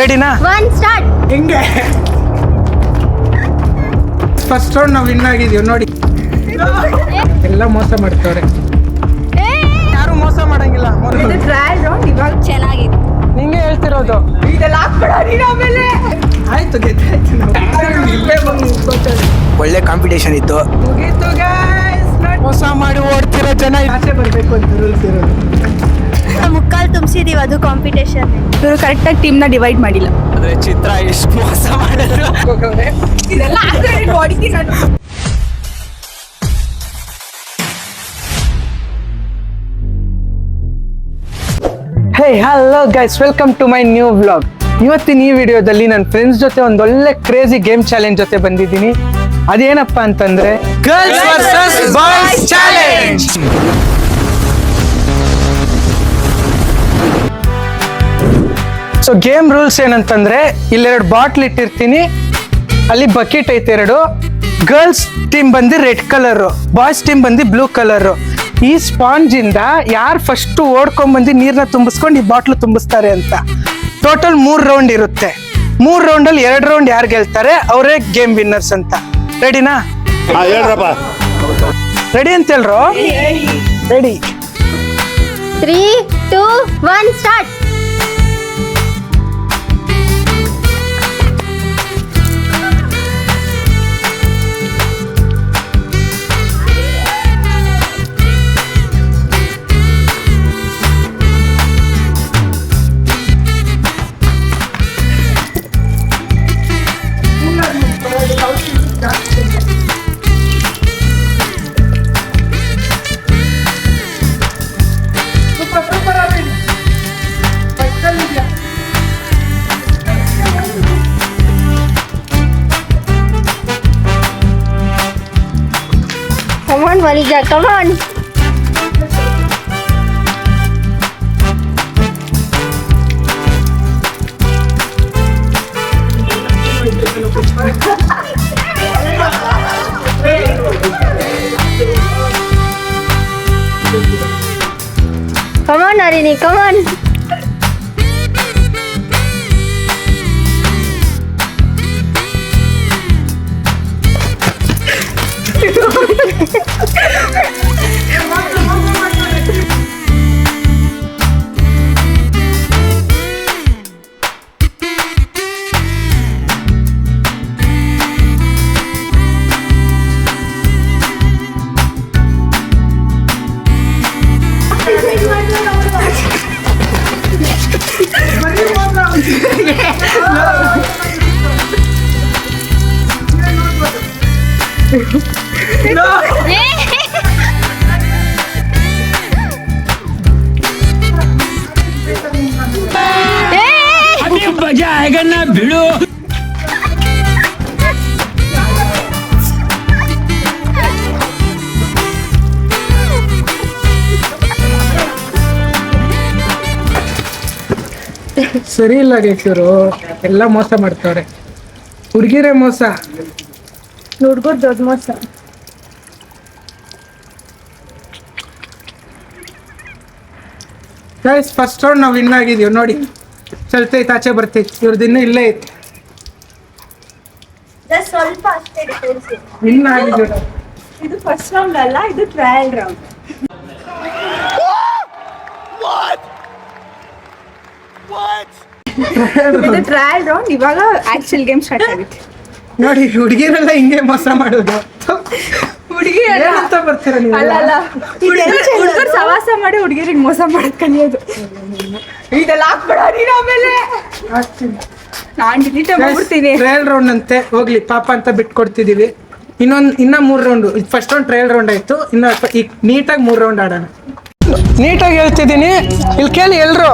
ರೆಡಿನಾ? One start. ಹಿಂಗೆ first round ನಾವು ವಿನ್ ಆಗಿದೀವಿ ನೋಡಿ. ಎಲ್ಲ ಮೋಸ ಮಾಡ್ತವ್ರೆ. ಯಾರು ಮೋಸ ಮಾಡಂಗಿಲ್ಲ. ಟ್ರಯಲ್ ರೌಂಡ್ ಇವಾಗ ಚೆನ್ನಾಗಿದೆ. ನಿಂಗೆ ಹೇಳ್ತಿರೋದು. ಇದೆಲ್ಲ ಹಾಕ್ಬೇಡ ನೀನು ಆಮೇಲೆ. ಆಯ್ತು ಗೆದ್ದಾಯ್ತು ಒಳ್ಳೆ ಕಾಂಪಿಟೇಷನ್ ಇತ್ತು. ಮುಗೀತು ಗೈಸ್. ಮೋಸ ಮಾಡಿ ಓಡ್ತಿರೋ ಜನ ಆಚೆ ಬರಬೇಕು ಅಂತ ರೂಲ್ಸ್ ಇರೋದು. ಮುಕ್ಕಾಲು ತುಂಬಿಸಿದೀವಿ, ಅದು ಕಾಂಪಿಟೇಷನ್. ಇವರು ಕರೆಕ್ಟಾಗಿ ಟೀಮ್ನ ಡಿವೈಡ್ ಮಾಡಿಲ್ಲ. ಆದ್ರೆ ಚಿತ್ರ ಎಷ್ಟು ಮೋಸ ಮಾಡಿದ್ರು. ಇದೆಲ್ಲ ಹೊಡಿತೀನಿ ನಾನು. Hey hello guys, welcome to my new vlog. ಇವತ್ತಿನ ಈ ವಿಡಿಯೋದಲ್ಲಿ ನನ್ನ ಫ್ರೆಂಡ್ಸ್ ಜೊತೆ ಒಂದೊಳ್ಳೆ ಕ್ರೇಜಿ ಗೇಮ್ ಚಾಲೆಂಜ್ ಜೊತೆ ಬಂದಿದ್ದೀನಿ. ಅದೇನಪ್ಪ ಅಂತಂದ್ರೆ girls versus boys challenge. So game rules ಏನಂತಂದ್ರೆ, ಇಲ್ಲೆರಡು ಬಾಟ್ಲ್ ಇಟ್ಟಿರ್ತೀನಿ, ಅಲ್ಲಿ ಬಕೆಟ್ ಐತೆ ಎರಡು. ಗರ್ಲ್ಸ್ ಟೀಮ್ ಬಂದು ರೆಡ್ ಕಲರ್, ಬಾಯ್ಸ್ ಟೀಮ್ ಬಂದು ಬ್ಲೂ ಕಲರ್. ಈ ಸ್ಪಾಂಜ್ ಇಂದ ಯಾರು ಫಸ್ಟ್ ಓಡ್ಕೊಂಡ್ ಬಂದು ನೀರ್ನ ತುಂಬಿಸ್ಕೊಂಡು ಈ ಬಾಟ್ಲು ತುಂಬಿಸ್ತಾರೆ ಅಂತ. ಟೋಟಲ್ 3 ರೌಂಡ್ ಇರುತ್ತೆ. 3 ರೌಂಡಲ್ಲಿ 2 ರೌಂಡ್ ಯಾರು ಗೆಲ್ತಾರೆ ಅವರೇ ಗೇಮ್ ವಿನ್ನರ್ಸ್ ಅಂತ. ರೆಡಿನಾ? ರೆಡಿ ಅಂತ ಹೇಳ್ರು. Ready 3, 2, 1 start. Come on, Vanija, come on. Come on, Narini, come on. मजा आएगा ना भिड़ो. ಸರಿ ಇಲ್ಲ ಗೇಕ್ಸರು, ಎಲ್ಲ ಮೋಸ ಮಾಡ್ತವ್ರೆ. ಹುಡುಗಿರೇ ಮೋಸ, ಹುಡುಗರು ದೊಡ್ಡ ಮೋಸ. ಗೈಸ್ ಫಸ್ಟ್ ರೌಂಡ್ ನಾವು ವಿನ್ ಆಗಿದೀವಿ ನೋಡಿ. ಚಲ್ತೈತೆ, ಆಚೆ ಬರ್ತೈತೆ. ಇವ್ರದ್ದು ಇನ್ನೂ ಇಲ್ಲೇ ಐತೆ. ಸ್ವಲ್ಪ ಅಷ್ಟೇ ಡಿಫರೆನ್ಸ್. ವಿನ್ ಆಗಿದ್ದೀವಿ ನಾವು. ಇದು ಫಸ್ಟ್ ರೌಂಡ್ ಅಲ್ಲ, ಇದು ಟ್ರಯಲ್ ರೌಂಡ್. ಇದು ಟ್ರಯಲ್ ರೌಂಡ್. ಇವಾಗ ಆಕ್ಚುಲ್ ಗೇಮ್ ಸ್ಟಾರ್ಟ್ ಆಗುತ್ತೆ ನೋಡಿ. ಹುಡುಗಿರೆಲ್ಲ ಹಿಂಗೆ ಮೋಸ ಮಾಡೋದು. ಹುಡುಗಿ ಅಂತ ಬರ್ತೀರ ನೀವು? ಅಲ್ಲ, ಹುಡುಗರು ಸವಾಸ ಮಾಡಿ ಹುಡುಗಿರಿಗೆ ಮೋಸ ಮಾಡೋದು ಕಲಿಯೋದು. ಇದೆಲ್ಲ ಹಾಕ್ಬೇಡ ನೀನು ಆಮೇಲೆ. ನಾನು ಡಿಲೀಟ್ ಮಾಡ್ಬಿಡ್ತೀನಿ. ಟ್ರಯಲ್ ರೌಂಡ್ ಅಂತೆ, ಹೋಗ್ಲಿ ಪಾಪ ಅಂತ ಬಿಟ್ಕೊಡ್ತಿದೀವಿ. ಇನ್ನ 3 round. First round trial round ಆಯ್ತು. ಈಗ ನೀಟಾಗಿ 3 ರೌಂಡ್ ಆಡೋಣ. ನೀಟಾಗಿ ಹೇಳ್ತಿದ್ದೀನಿ, ಇಲ್ಲಿ ಕೇಳಿ ಎಲ್ರು.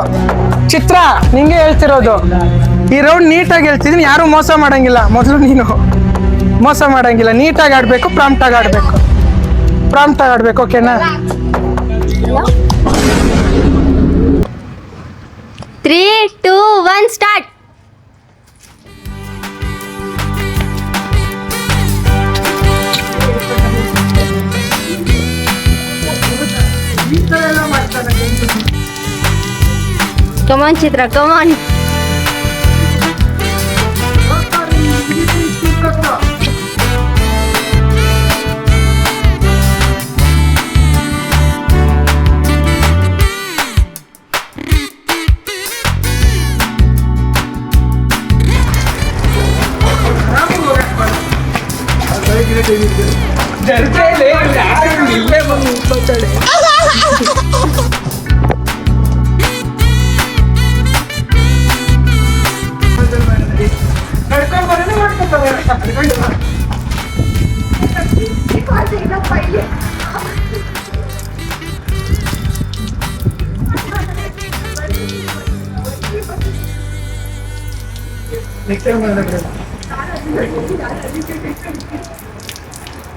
ಚಿತ್ರ, ನಿಂಗೆ ಹೇಳ್ತಿರೋದು. ಈ ರೌಂಡ್ ನೀಟಾಗಿ ಹೇಳ್ತಿದ್ದೀನಿ, ಯಾರು ಮೋಸ ಮಾಡಂಗಿಲ್ಲ. ಮೊದಲು ನೀನು ಮೋಸ ಮಾಡಂಗಿಲ್ಲ. ನೀಟಾಗಿ ಆಡ್ಬೇಕು, ಪ್ರಾಂಪ್ಟಾಗಿ ಆಡ್ಬೇಕು. ಪ್ರಾಂಪ್ಟಾಗಿ ಆಡ್ಬೇಕು, ಓಕೆನಾ? 3, 2, 1 start. Come on, Chitra, come on.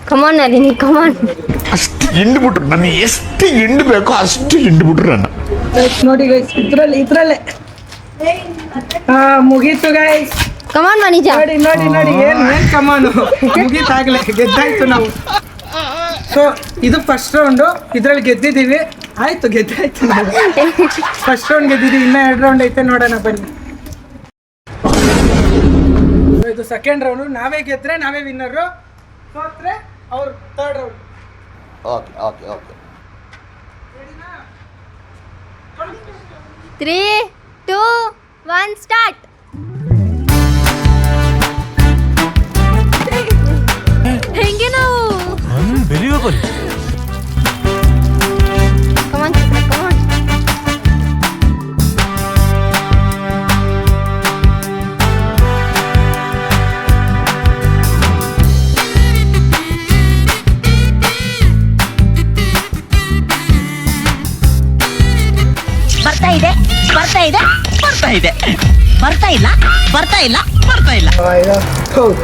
ಕಮಾನ್ ನಳಿನಿ ಕಮಾನ್. ಅಷ್ಟು ಹಿಂಡ್ಬಿಟ್ರು ನನಗೆ, ಎಷ್ಟು ಹಿಂಡ್ಬೇಕೋ ಅಷ್ಟು ಹಿಂಡ್ಬಿಟ್ರು ನನ್ನ. ನೋಡಿ ಗೈಸ್, ಇದ್ರಲ್ಲೇ ಮುಗೀತು ಗೈಸ್. ಕಮಾನ್ ಮನಿಜ. ನೋಡಿ ಏನ್ ಕಮಾನು ಮುಗೀತಾಗ್ಲೇ, ಗೆದ್ದಾಯ್ತು ನಾವು. ಸೊ ಇದು ಫಸ್ಟ್ ರೌಂಡು, ಇದ್ರಲ್ಲಿ ಗೆದ್ದಿದ್ದೀವಿ. ಆಯ್ತು, ಗೆದ್ದಾಯ್ತು ನಾವು. ಫಸ್ಟ್ ರೌಂಡ್ ಗೆದ್ದಿದ್ದೀವಿ, ಇನ್ನ 2 ರೌಂಡ್ ಐತೆ, ನೋಡೋಣ ಬನ್ನಿ. ಇದು ಸೆಕೆಂಡ್ ರೌಂಡು, ನಾವೇ ಗೆದ್ರೆ ನಾವೇ ವಿನ್ನರು, ಸೋತ್ರೆ ಅವ್ರು third round. Okay okay okay 3, 2, 1 start. ಹೆಂಗೆ ನಾವು ಕಮಾನ್ ಕಮಾನ್. ಬರ್ತಾ ಇದೆ ಬರ್ತಾ ಇದೆ ಬರ್ತಾ ಇದೆ, ಬರ್ತಾ ಇಲ್ಲ ಬರ್ತಾ ಇಲ್ಲ ಬರ್ತಾ ಇಲ್ಲ. ಹೌದು.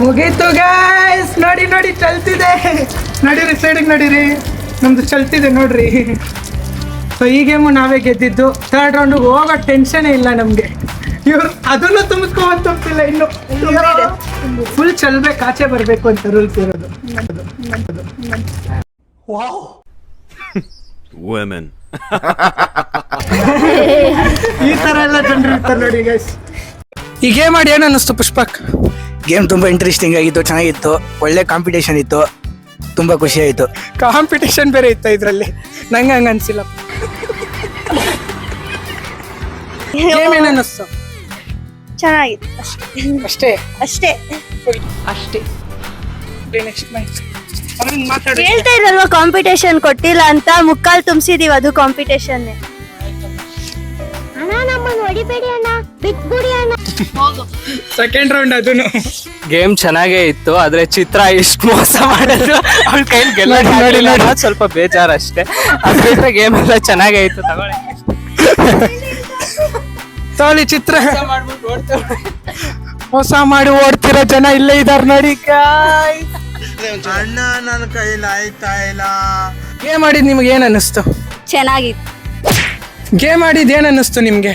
ಮುಗೀತು ಗೈಸ್. ನೋಡಿ ಚಲ್ತಿದೆ, ನಡೀರಿ ಸೈಡಿಗೆ ನಡೀರಿ, ನಮ್ದು ಚಲ್ತಿದೆ ನೋಡ್ರಿ. ಸೊ ಈ ಗೇಮು ನಾವೇ ಗೆದ್ದಿದ್ದು. ಥರ್ಡ್ ರೌಂಡಿಗೆ ಹೋಗೋ ಟೆನ್ಷನೇ ಇಲ್ಲ ನಮಗೆ. ಇವ್ರು ಅದನ್ನು ತುಂಬಿಸ್ಕೊಂತಿಲ್ಲ, ಇನ್ನು ಫುಲ್ ಚಲ್ಬೇಕು, ಆಚೆ ಬರಬೇಕು ಅಂತ ರೂಲ್ಸ್ ಇರೋದು. ಈ ತರ ಎಲ್ಲ ಜನರು ಇರ್ತಾರೆ ನೋಡಿ ಗೈಸ್. ಈ ಗೇಮ್ ಮಾಡಿ ಏನು ಅನ್ನಿಸ್ತು ಪುಷ್ಪಕ್? ಗೇಮ್ ತುಂಬ ಇಂಟ್ರೆಸ್ಟಿಂಗ್ ಆಗಿತ್ತು, ಚೆನ್ನಾಗಿತ್ತು, ಒಳ್ಳೆ ಕಾಂಪಿಟೇಷನ್ ಇತ್ತು, ತುಂಬ ಖುಷಿ ಆಯಿತು. ಕಾಂಪಿಟೇಷನ್ ಬೇರೆ ಇತ್ತ ಇದರಲ್ಲಿ, ನಂಗೆ ಹಂಗೆ ಅನ್ಸಿಲ್ಲ. ಗೇಮ್ ಏನು ಅನ್ನಿಸ್ತು? ಚೆನ್ನಾಗಿತ್ತು ಅಷ್ಟೇ ಅಷ್ಟೇ. ಅಷ್ಟೇ. ನೆಕ್ಸ್ಟ್ ಮ್ಯಾಚ್ ಮಾತಾಡಿ. ಹೇಳ್ತಾ ಇರಲ್ವಾ ಕಾಂಪಿಟೇಷನ್ ಕೊಟ್ಟಿಲ್ಲ ಅಂತ, ಮುಕ್ಕಾಲ್ ತುಂಬಿಸಿದೀವಿ, ಅದು ಕಾಂಪಿಟೇಷನ್. ಅಣ್ಣ ನಮ್ಮನ್ನು ಹೊಡಿಬೇಡಿ ಅಣ್ಣ, ಬಿಟ್ಬಿಡಿ ಅಣ್ಣ. ಸೆಕೆಂಡ್ ರೌಂಡ್ ಅದನ್ನು. ಗೇಮ್ ಚೆನ್ನಾಗೇ ಇತ್ತು, ಆದ್ರೆ ಚಿತ್ರ ಇಷ್ಟು ಮೋಸ ಮಾಡಿದ್ರು, ಅವ್ಳ ಕೈಲಿ ಗೆಲ್ಲ ಸ್ವಲ್ಪ ಬೇಜಾರು ಅಷ್ಟೇ. ಅದು ಬಿಟ್ರೆ ಗೇಮ್ ಎಲ್ಲ ಚೆನ್ನಾಗೇ ಇತ್ತು. ತಗೊಳ್ಳಿ ಚಿತ್ರ. ಮೋಸ ಮಾಡಿ ಓಡ್ತಿರೋ ಜನ ಇಲ್ಲೇ ಇದಾರೆ ನೋಡಿ. ಅಣ್ಣ ನನ್ನ ಕೈಲಿ ಆಯ್ತಾ ಇಲ್ಲ. ಗೇಮ್ ಆಡಿದ್ ನಿಮ್ಗೆ ಏನ್ ಅನ್ನಿಸ್ತು? ಚೆನ್ನಾಗಿತ್ತು. ಗೇಮ್ ಆಡಿದ್ ಏನ್ ಅನ್ನಿಸ್ತು ನಿಮ್ಗೆ?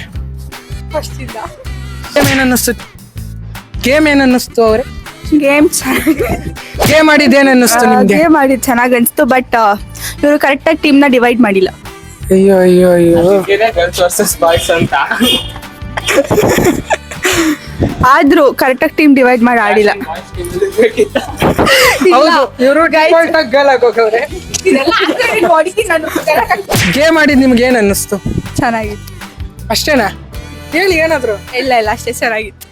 ಗೇಮ್ ಏನ್ ಅನ್ನಿಸ್ತು? ಗೇಮ್ ಏನ್ ಅನ್ನಿಸ್ತು ಅವ್ರೆ? ಗೇಮ್ ಆಡಿದ್ ಏನ್ ಅನ್ನಿಸ್ತು ನಿಮ್ಗೆ? ಗೇಮ್ ಆಡಿದ್ ಚೆನ್ನಾಗಿ ಅನ್ಸ್ತು, ಬಟ್ ಇವರು ಕರೆಕ್ಟಾಗಿ ಟೀಮ್ನ ಡಿವೈಡ್ ಮಾಡಿಲ್ಲ. ಅಯ್ಯೋ ಅಯ್ಯೋ ಅಯ್ಯೋ. ಗರ್ಲ್ಸ್ ವರ್ಸಸ್ ಬಾಯ್ಸ್ ಅಂತ. ಆದ್ರೂ ಕರೆಕ್ಟಾಗಿ ಟೀಮ್ ಡಿವೈಡ್ ಮಾಡಿ ಆಡಿಲ್ಲ. ಹೌದು, ಇವರು ಗರ್ಲ್ ಆಗೋಗವ್ರೆ. ಗೇಮ್ ಆಡಿದ್ ನಿಮ್ಗೆ ಏನ್ ಅನ್ನಿಸ್ತು? ಚೆನ್ನಾಗಿತ್ತು. ಅಷ್ಟೇನಾ? ಹೇಳಿ ಏನಾದ್ರು. ಇಲ್ಲ ಅಷ್ಟೇ ಚೆನ್ನಾಗಿತ್ತು.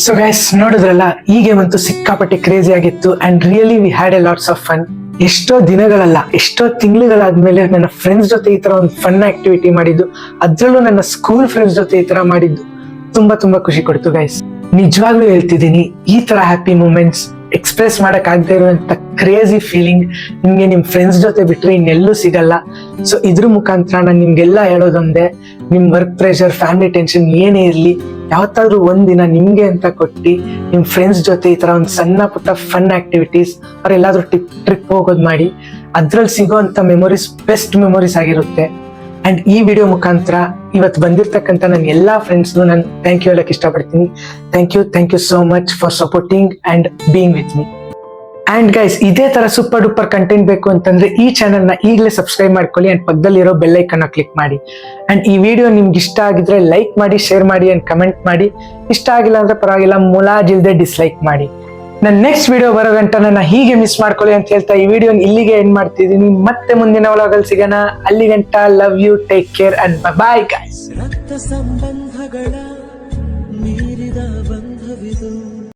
ಸೊ ಗೈಸ್, ನೋಡಿದ್ರಲ್ಲ, ಈ ಗೇಮ್ ಅಂತೂ ಸಿಕ್ಕಾಪಟ್ಟೆ ಕ್ರೇಜಿ ಆಗಿತ್ತು. And really we had A lots of fun. ಎಷ್ಟೋ ದಿನಗಳಲ್ಲ, ಎಷ್ಟೋ ತಿಂಗಳುಗಳಾದ್ಮೇಲೆ ನನ್ನ ಫ್ರೆಂಡ್ಸ್ ಜೊತೆ ಈ ತರ ಒಂದು ಫನ್ ಆಕ್ಟಿವಿಟಿ ಮಾಡಿದ್ದು, ಅದ್ರಲ್ಲೂ ನನ್ನ ಸ್ಕೂಲ್ ಫ್ರೆಂಡ್ಸ್ ಜೊತೆ ಈ ತರ ಮಾಡಿದ್ದು ತುಂಬಾ ಖುಷಿ ಕೊಡ್ತು ಗೈಸ್. ನಿಜವಾಗ್ಲೂ ಹೇಳ್ತಿದ್ದೀನಿ, ಈ ತರ ಹ್ಯಾಪಿ ಮೂಮೆಂಟ್ಸ್ ಎಕ್ಸ್ಪ್ರೆಸ್ ಮಾಡಕ್ ಆಗದೆ ಇರುವಂತ ಕ್ರೇಜಿ ಫೀಲಿಂಗ್ ನಿಮ್ಗೆ ನಿಮ್ ಫ್ರೆಂಡ್ಸ್ ಜೊತೆ ಬಿಟ್ರೆ ಇನ್ನೆಲ್ಲೂ ಸಿಗಲ್ಲ. ಸೊ ಇದ್ರ ಮುಖಾಂತರ ನಾನು ನಿಮ್ಗೆಲ್ಲ ಹೇಳೋದೊಂದೇ, ನಿಮ್ ವರ್ಕ್ ಪ್ರೆಷರ್, ಫ್ಯಾಮಿಲಿ ಟೆನ್ಷನ್ ಏನೇ ಇರ್ಲಿ, ಯಾವತ್ತಾದ್ರೂ ಒಂದಿನ ನಿಮ್ಗೆ ಅಂತ ಕೊಟ್ಟು ನಿಮ್ ಫ್ರೆಂಡ್ಸ್ ಜೊತೆ ಈ ತರ ಒಂದು ಸಣ್ಣ ಪುಟ್ಟ ಫನ್ ಆಕ್ಟಿವಿಟೀಸ್ ಅವ್ರ ಎಲ್ಲಾದ್ರೂ ಟ್ರಿಪ್ ಹೋಗೋದ್ ಮಾಡಿ. ಅದ್ರಲ್ಲಿ ಸಿಗೋಂತ ಮೆಮೊರೀಸ್ ಬೆಸ್ಟ್ ಮೆಮೊರೀಸ್ ಆಗಿರುತ್ತೆ. ಅಂಡ್ ಈ ವಿಡಿಯೋ ಮುಖಾಂತರ ಇವತ್ತು ಬಂದಿರ್ತಕ್ಕಂಥ ನನ್ನ ಎಲ್ಲಾ ಫ್ರೆಂಡ್ಸ್ಗೂ ನಾನು ಥ್ಯಾಂಕ್ ಯು ಹೇಳಕ್ ಇಷ್ಟಪಡ್ತೀನಿ. Thank you so much for supporting and being with me. And guys ಇದೇ ತರ ಸೂಪರ್ ಡೂಪರ್ ಕಂಟೆಂಟ್ ಬೇಕು ಅಂತಂದ್ರೆ ಈ ಚಾನೆಲ್ ನ ಈಗಲೇ ಸಬ್ಸ್ಕ್ರೈಬ್ ಮಾಡ್ಕೊಳ್ಳಿ ಅಂಡ್ ಪಕ್ಕದಲ್ಲಿರೋ ಬೆಲ್ ಐಕನ್ ಕ್ಲಿಕ್ ಮಾಡಿ. ಅಂಡ್ ಈ ವಿಡಿಯೋ ನಿಮ್ಗೆ ಇಷ್ಟ ಆಗಿದ್ರೆ ಲೈಕ್ ಮಾಡಿ, ಶೇರ್ ಮಾಡಿ ಅಂಡ್ ಕಮೆಂಟ್ ಮಾಡಿ. ಇಷ್ಟ ಆಗಿಲ್ಲ ಅಂದ್ರೆ ಪರವಾಗಿಲ್ಲ, ಮುಲಾಜಿಲ್ದೆ ಡಿಸ್ಲೈಕ್ ಮಾಡಿ. ನನ್ನ ನೆಕ್ಸ್ಟ್ ವಿಡಿಯೋ ಬರೋ ಗಂಟ ನನ್ನ ಹೀಗೆ ಮಿಸ್ ಮಾಡ್ಕೊಳ್ಳಿ ಅಂತ ಹೇಳ್ತಾ ಈ ವಿಡಿಯೋ ಇಲ್ಲಿಗೆ ಎಂಡ್ ಮಾಡ್ತಿದ್ದೀನಿ. ಮತ್ತೆ ಮುಂದಿನ ವ್ಲಾಗಲ್ಲಿ ಸಿಗೋಣ. ಅಲ್ಲಿ ಗಂಟ love you, take care and bye guys. ರಕ್ತ ಸಂಬಂಧಗಳ